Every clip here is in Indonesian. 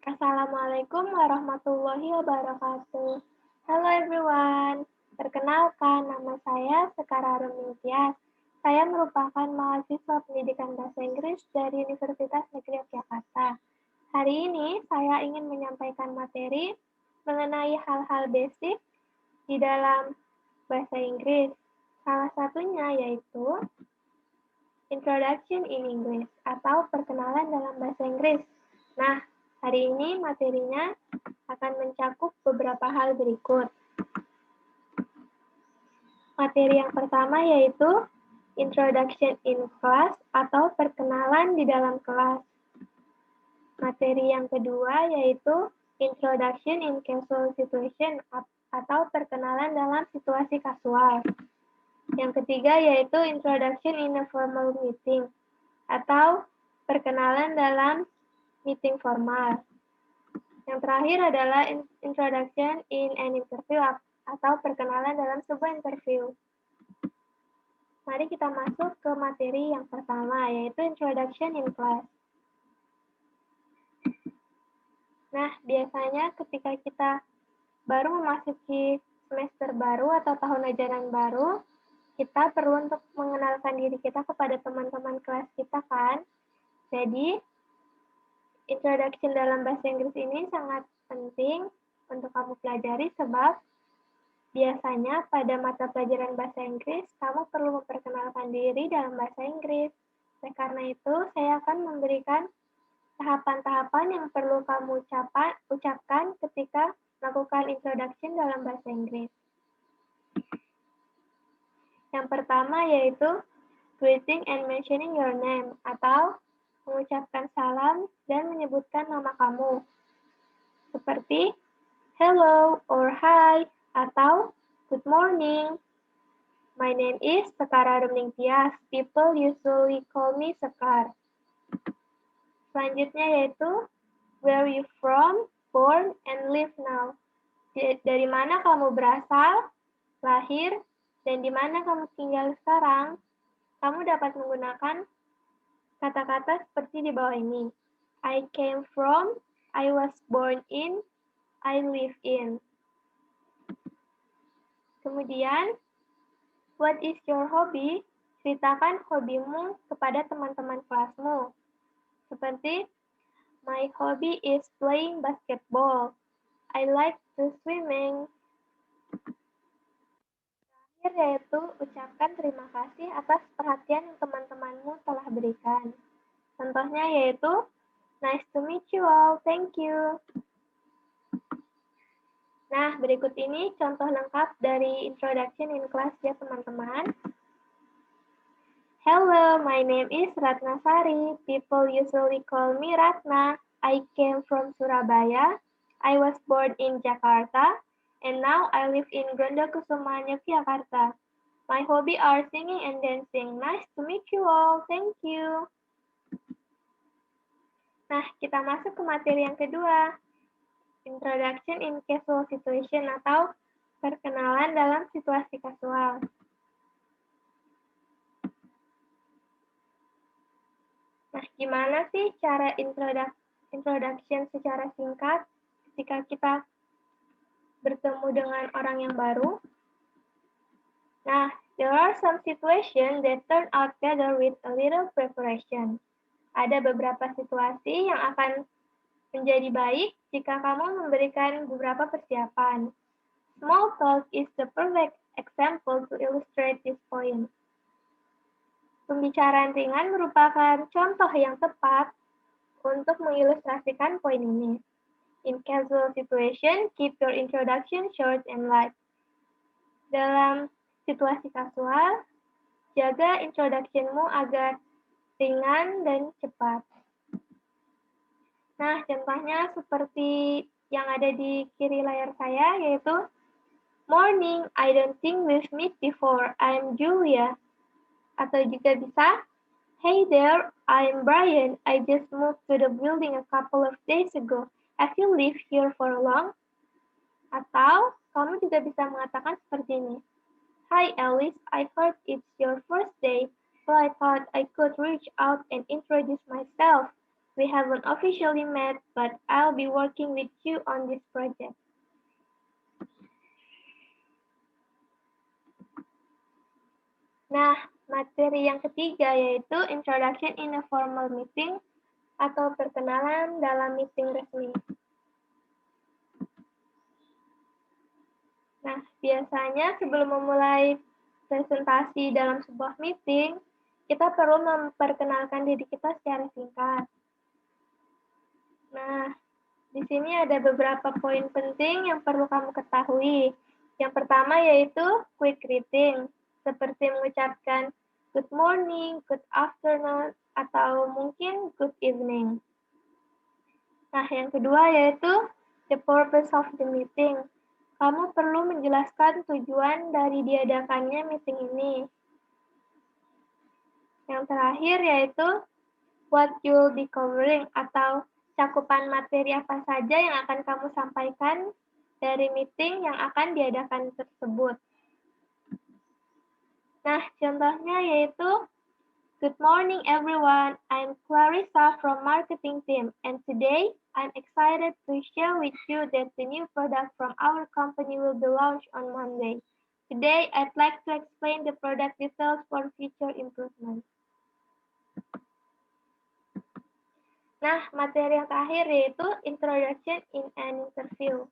Assalamualaikum warahmatullahi wabarakatuh. Hello everyone. Perkenalkan, nama saya Sekar Arumi Tias. Saya merupakan mahasiswa pendidikan bahasa Inggris dari Universitas Negeri Yogyakarta. Hari ini saya ingin menyampaikan materi mengenai hal-hal basic di dalam bahasa Inggris. Salah satunya yaitu Introduction in English atau perkenalan dalam bahasa Inggris. Nah, hari ini materinya akan mencakup beberapa hal berikut. Materi yang pertama yaitu Introduction in Class atau perkenalan di dalam kelas. Materi yang kedua yaitu Introduction in Casual Situation atau perkenalan dalam situasi kasual. Yang ketiga yaitu Introduction in a Formal Meeting atau perkenalan dalam meeting formal. Yang terakhir adalah Introduction in an Interview atau perkenalan dalam sebuah interview. Mari kita masuk ke materi yang pertama yaitu Introduction in Class. Nah, biasanya ketika kita baru memasuki semester baru atau tahun ajaran baru, kita perlu untuk mengenalkan diri kita kepada teman-teman kelas kita kan. Jadi, introduction dalam bahasa Inggris ini sangat penting untuk kamu pelajari sebab biasanya pada mata pelajaran bahasa Inggris, kamu perlu memperkenalkan diri dalam bahasa Inggris. Oleh karena itu, saya akan memberikan tahapan-tahapan yang perlu kamu ucapkan ketika melakukan introduction dalam bahasa Inggris. Yang pertama yaitu greeting and mentioning your name atau mengucapkan salam dan menyebutkan nama kamu. Seperti hello or hi atau good morning. My name is Sekar Arumning Tias. People usually call me Sekar. Selanjutnya yaitu where you from, born, and live now. Dari mana kamu berasal, lahir, dan di mana kamu tinggal sekarang, kamu dapat menggunakan kata-kata seperti di bawah ini. I came from, I was born in, I live in. Kemudian, what is your hobby? Ceritakan hobimu kepada teman-teman kelasmu. Seperti, my hobby is playing basketball. I like to swimming. Yaitu ucapkan terima kasih atas perhatian yang teman-temanmu telah berikan. Contohnya yaitu, nice to meet you all, thank you. Nah, berikut ini contoh lengkap dari introduction in class ya teman-teman. Hello, my name is Ratna Sari. People usually call me Ratna. I came from Surabaya. I was born in Jakarta. And now I live in Gondokusuman, Yogyakarta. My hobby are singing and dancing. Nice to meet you all. Thank you. Nah, kita masuk ke materi yang kedua. Introduction in Casual Situation atau perkenalan dalam situasi kasual. Nah, gimana sih cara introduction secara singkat ketika kita bertemu dengan orang yang baru? Nah, there are some situations that turn out better with a little preparation. Ada beberapa situasi yang akan menjadi baik jika kamu memberikan beberapa persiapan. Small talk is the perfect example to illustrate this point. Pembicaraan ringan merupakan contoh yang tepat untuk mengilustrasikan poin ini. In casual situation, keep your introduction short and light. Dalam situasi kasual, jaga introduction-mu agar ringan dan cepat. Nah, contohnya seperti yang ada di kiri layar saya, yaitu morning, I don't think we've met before, I'm Julia. Atau juga bisa, hey there, I'm Brian, I just moved to the building a couple of days ago. Have you lived here for long? Atau, kamu juga bisa mengatakan seperti ini. Hi Alice, I heard it's your first day, so I thought I could reach out and introduce myself. We haven't officially met, but I'll be working with you on this project. Nah, materi yang ketiga yaitu Introduction in a Formal Meeting atau perkenalan dalam meeting resmi. Nah, biasanya sebelum memulai presentasi dalam sebuah meeting, kita perlu memperkenalkan diri kita secara singkat. Nah, di sini ada beberapa poin penting yang perlu kamu ketahui. Yang pertama yaitu quick greeting, seperti mengucapkan good morning, good afternoon, atau mungkin good evening. Nah, yang kedua yaitu the purpose of the meeting. Kamu perlu menjelaskan tujuan dari diadakannya meeting ini. Yang terakhir yaitu what you'll be covering atau cakupan materi apa saja yang akan kamu sampaikan dari meeting yang akan diadakan tersebut. Nah, contohnya yaitu, good morning everyone, I'm Clarissa from marketing team, and today I'm excited to share with you that the new product from our company will be launched on Monday. Today, I'd like to explain the product details for future improvement. Nah, materi yang terakhir yaitu introduction in an interview.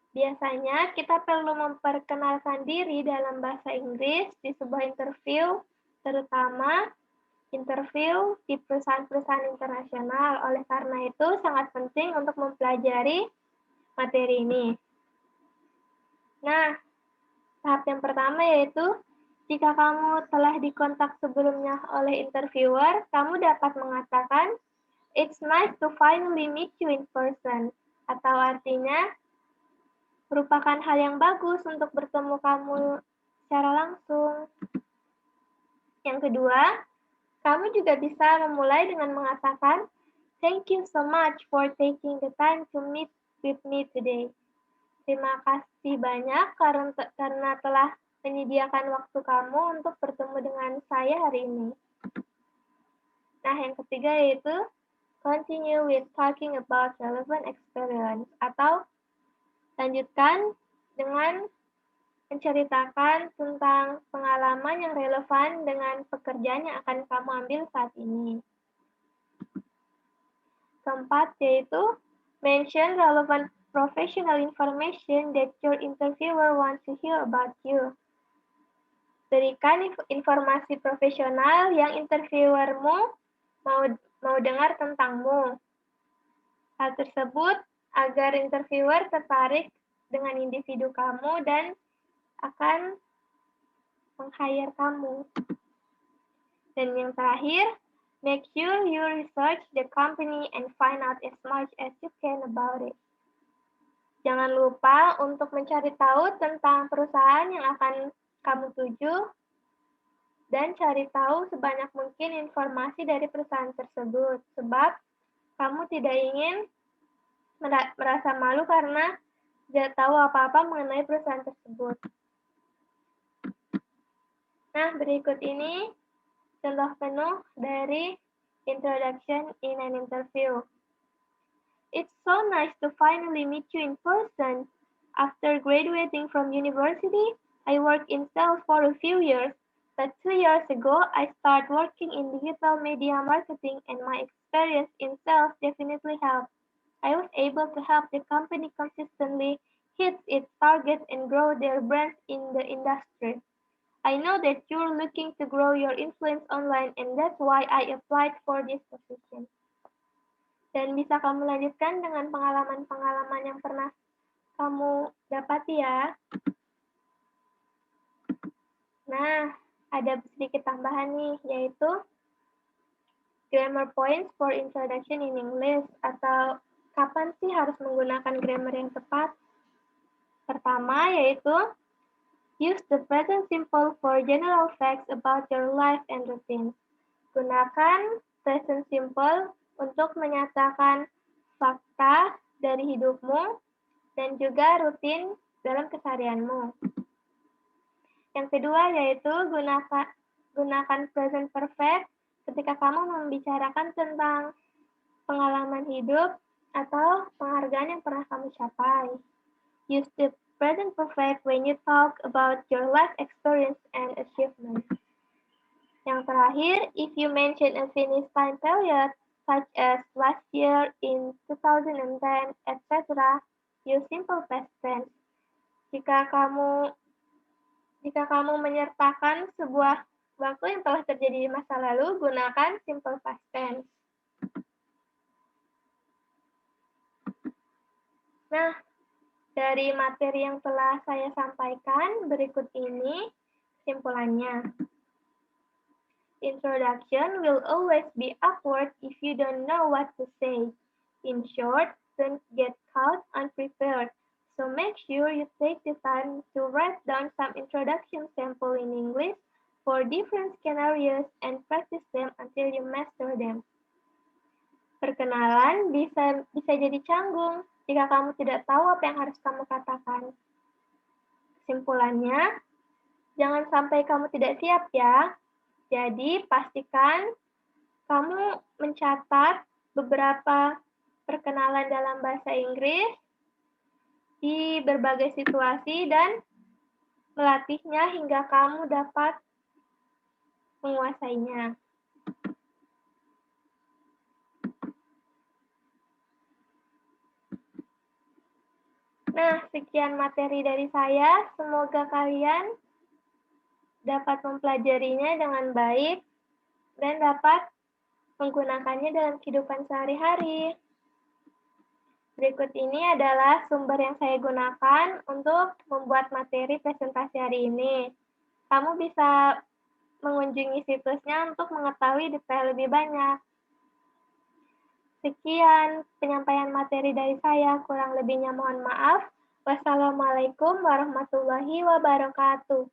Biasanya kita perlu memperkenalkan diri dalam bahasa Inggris di sebuah interview, terutama interview di perusahaan-perusahaan internasional. Oleh karena itu, sangat penting untuk mempelajari materi ini. Nah, tahap yang pertama yaitu, jika kamu telah dikontak sebelumnya oleh interviewer, kamu dapat mengatakan, "It's nice to finally meet you in person," atau artinya, merupakan hal yang bagus untuk bertemu kamu secara langsung. Yang kedua, kamu juga bisa memulai dengan mengatakan, "Thank you so much for taking the time to meet with me today." Terima kasih banyak karena telah menyediakan waktu kamu untuk bertemu dengan saya hari ini. Nah, yang ketiga yaitu continue with talking about relevant experience atau lanjutkan dengan menceritakan tentang pengalaman yang relevan dengan pekerjaan yang akan kamu ambil saat ini. Keempat yaitu mention relevant professional information that your interviewer wants to hear about you. Berikan informasi profesional yang interviewermu mau dengar tentangmu. Hal tersebut agar interviewer tertarik dengan individu kamu dan akan meng-hire kamu. Dan yang terakhir, make sure you research the company and find out as much as you can about it. Jangan lupa untuk mencari tahu tentang perusahaan yang akan kamu tuju dan cari tahu sebanyak mungkin informasi dari perusahaan tersebut, sebab kamu tidak ingin merasa malu karena tidak tahu apa-apa mengenai perusahaan tersebut. Nah, berikut ini contoh penuh dari introduction in an interview. It's so nice to finally meet you in person. After graduating from university, I worked in sales for a few years, but 2 years ago, I started working in digital media marketing, and my experience in sales definitely helped. I was able to help the company consistently hit its targets and grow their brands in the industry. I know that you're looking to grow your influence online, and that's why I applied for this position. Dan bisa kamu lanjutkan dengan pengalaman-pengalaman yang pernah kamu dapati ya. Nah, ada sedikit tambahan nih, yaitu grammar points for introduction in English, atau kapan sih harus menggunakan grammar yang tepat. Pertama yaitu, use the present simple for general facts about your life and routine. Gunakan present simple untuk menyatakan fakta dari hidupmu dan juga rutin dalam keseharianmu. Yang kedua yaitu gunakan present perfect ketika kamu membicarakan tentang pengalaman hidup atau penghargaan yang pernah kamu capai. Use the present perfect when you talk about your life experience and achievements. Yang terakhir, if you mention a finished time period, such as last year, in 2010, etc., use simple past tense. Jika kamu menyertakan sebuah waktu yang telah terjadi di masa lalu, gunakan simple past tense. Nah, dari materi yang telah saya sampaikan, berikut ini kesimpulannya. Introduction will always be awkward if you don't know what to say. In short, don't get caught unprepared. So make sure you take the time to write down some introduction sample in English for different scenarios and practice them until you master them. Perkenalan bisa jadi canggung jika kamu tidak tahu apa yang harus kamu katakan. Kesimpulannya, jangan sampai kamu tidak siap ya. Jadi, pastikan kamu mencatat beberapa perkenalan dalam bahasa Inggris di berbagai situasi dan melatihnya hingga kamu dapat menguasainya. Nah, sekian materi dari saya. Semoga kalian dapat mempelajarinya dengan baik dan dapat menggunakannya dalam kehidupan sehari-hari. Berikut ini adalah sumber yang saya gunakan untuk membuat materi presentasi hari ini. Kamu bisa mengunjungi situsnya untuk mengetahui detail lebih banyak. Sekian penyampaian materi dari saya, kurang lebihnya mohon maaf. Wassalamualaikum warahmatullahi wabarakatuh.